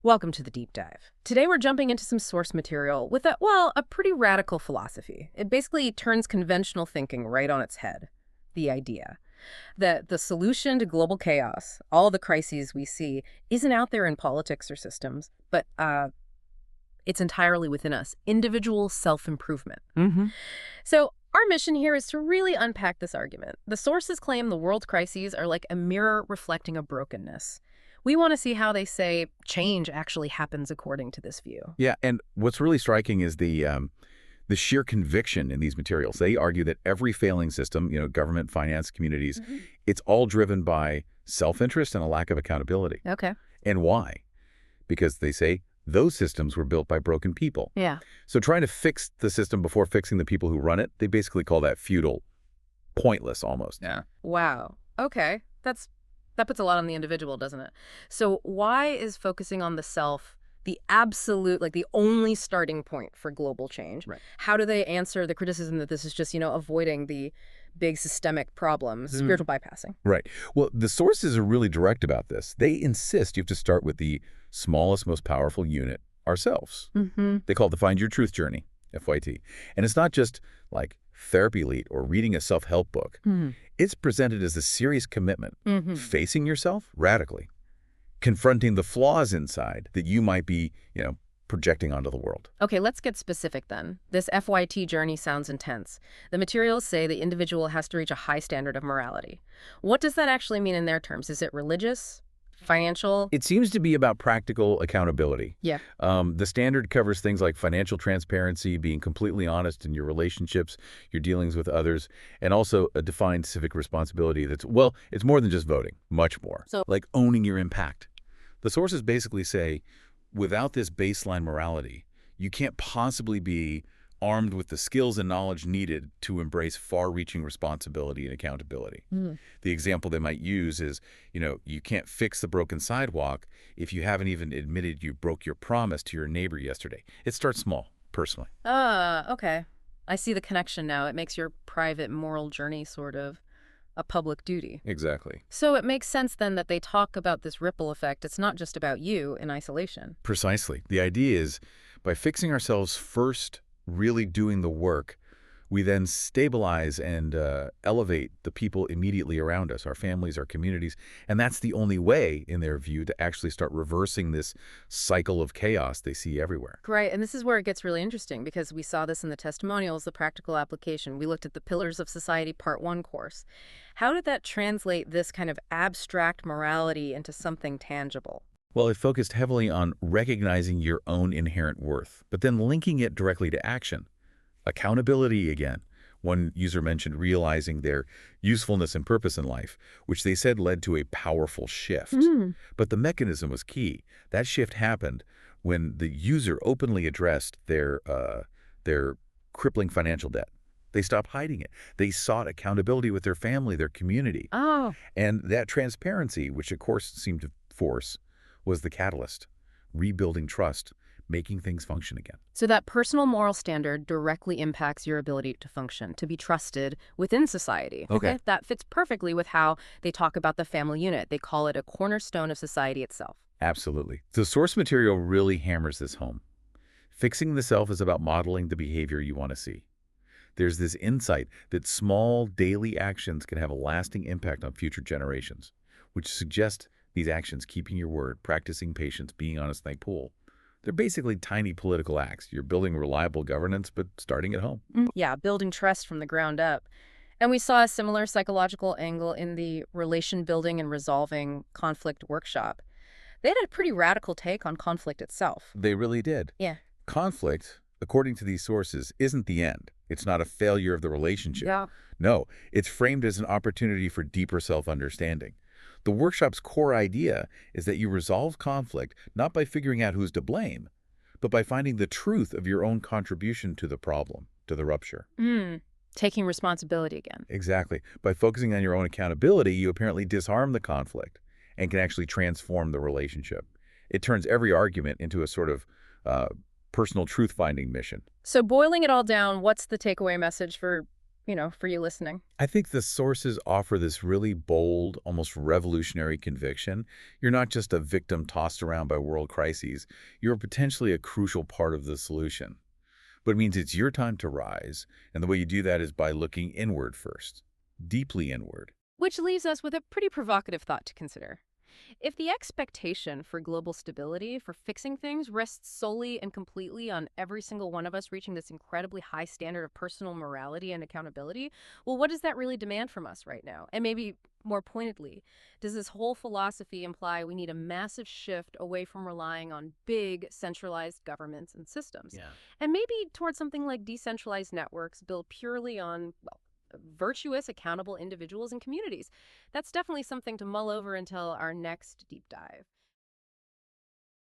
Welcome to the deep dive. Today we're jumping into some source material with a pretty radical philosophy. It basically turns conventional thinking right on its head. The idea that the solution to global chaos, all the crises we see, isn't out there in politics or systems, but it's entirely within us. Individual self-improvement. Mm-hmm. So our mission here is to really unpack this argument. The sources claim the world crises are like a mirror reflecting a brokenness. We want to see how they say change actually happens according to this view. Yeah, and what's really striking is the sheer conviction in these materials. They argue that every failing system, government, finance, communities, it's all driven by self-interest and a lack of accountability. Okay. And why? Because they say those systems were built by broken people. Yeah. So trying to fix the system before fixing the people who run it, they basically call that futile, pointless almost. Yeah. Wow. Okay. That puts a lot on the individual, doesn't it? So why is focusing on the self the absolute, like the only starting point for global change? Right. How do they answer the criticism that this is just, avoiding the big systemic problems, spiritual bypassing? Right. Well, the sources are really direct about this. They insist you have to start with the smallest, most powerful unit, ourselves. Mm-hmm. They call it the Find Your Truth Journey, FYT. And it's not just like Therapy Elite or reading a self-help book. Mm-hmm. It's presented as a serious commitment, facing yourself radically, confronting the flaws inside that you might be, projecting onto the world. Okay, let's get specific then. This FYT journey sounds intense. The materials say the individual has to reach a high standard of morality. What does that actually mean in their terms? Is it religious? Financial? It seems to be about practical accountability. Yeah. The standard covers things like financial transparency, being completely honest in your relationships, your dealings with others, and also a defined civic responsibility that's, well, it's more than just voting, much more. So, like owning your impact. The sources basically say, without this baseline morality, you can't possibly be armed with the skills and knowledge needed to embrace far-reaching responsibility and accountability. The example they might use is, you can't fix the broken sidewalk if you haven't even admitted you broke your promise to your neighbor yesterday. It starts small, personally. Okay. I see the connection now. It makes your private moral journey sort of a public duty. Exactly. So it makes sense then that they talk about this ripple effect. It's not just about you in isolation. Precisely. The idea is, by fixing ourselves first, really doing the work, we then stabilize and elevate the people immediately around us, our families, our communities. And that's the only way, in their view, to actually start reversing this cycle of chaos they see everywhere. Right, and this is where it gets really interesting because we saw this in the testimonials, the practical application. We looked at the Pillars of Society Part 1 course. How did that translate this kind of abstract morality into something tangible? Well, it focused heavily on recognizing your own inherent worth, but then linking it directly to action. Accountability again. One user mentioned realizing their usefulness and purpose in life, which they said led to a powerful shift. But the mechanism was key. That shift happened when the user openly addressed their crippling financial debt. They stopped hiding it. They sought accountability with their family, their community. Oh. And that transparency, which of course seemed to force, was the catalyst, rebuilding trust, making things function again. So that personal moral standard directly impacts your ability to function, to be trusted within society. Okay. That fits perfectly with how they talk about the family unit. They call it a cornerstone of society itself. Absolutely. The source material really hammers this home. Fixing the self is about modeling the behavior you want to see. There's this insight that small daily actions can have a lasting impact on future generations, which suggests these actions, keeping your word, practicing patience, being honest like Poole, they're basically tiny political acts. You're building reliable governance, but starting at home. Yeah, building trust from the ground up. And we saw a similar psychological angle in the relation building and resolving conflict workshop. They had a pretty radical take on conflict itself. They really did. Yeah. Conflict, according to these sources, isn't the end. It's not a failure of the relationship. Yeah. No, it's framed as an opportunity for deeper self-understanding. The workshop's core idea is that you resolve conflict not by figuring out who's to blame, but by finding the truth of your own contribution to the problem, to the rupture. Taking responsibility again. Exactly. By focusing on your own accountability, you apparently disarm the conflict and can actually transform the relationship. It turns every argument into a sort of personal truth-finding mission. So boiling it all down, what's the takeaway message for for you listening? I think the sources offer this really bold, almost revolutionary conviction. You're not just a victim tossed around by world crises. You're potentially a crucial part of the solution. But it means it's your time to rise, and the way you do that is by looking inward first, deeply inward. Which leaves us with a pretty provocative thought to consider. If the expectation for global stability, for fixing things, rests solely and completely on every single one of us reaching this incredibly high standard of personal morality and accountability, well, what does that really demand from us right now? And maybe more pointedly, does this whole philosophy imply we need a massive shift away from relying on big, centralized governments and systems, Yeah. and maybe towards something like decentralized networks built purely on, well, virtuous, accountable individuals and communities? That's definitely something to mull over until our next deep dive.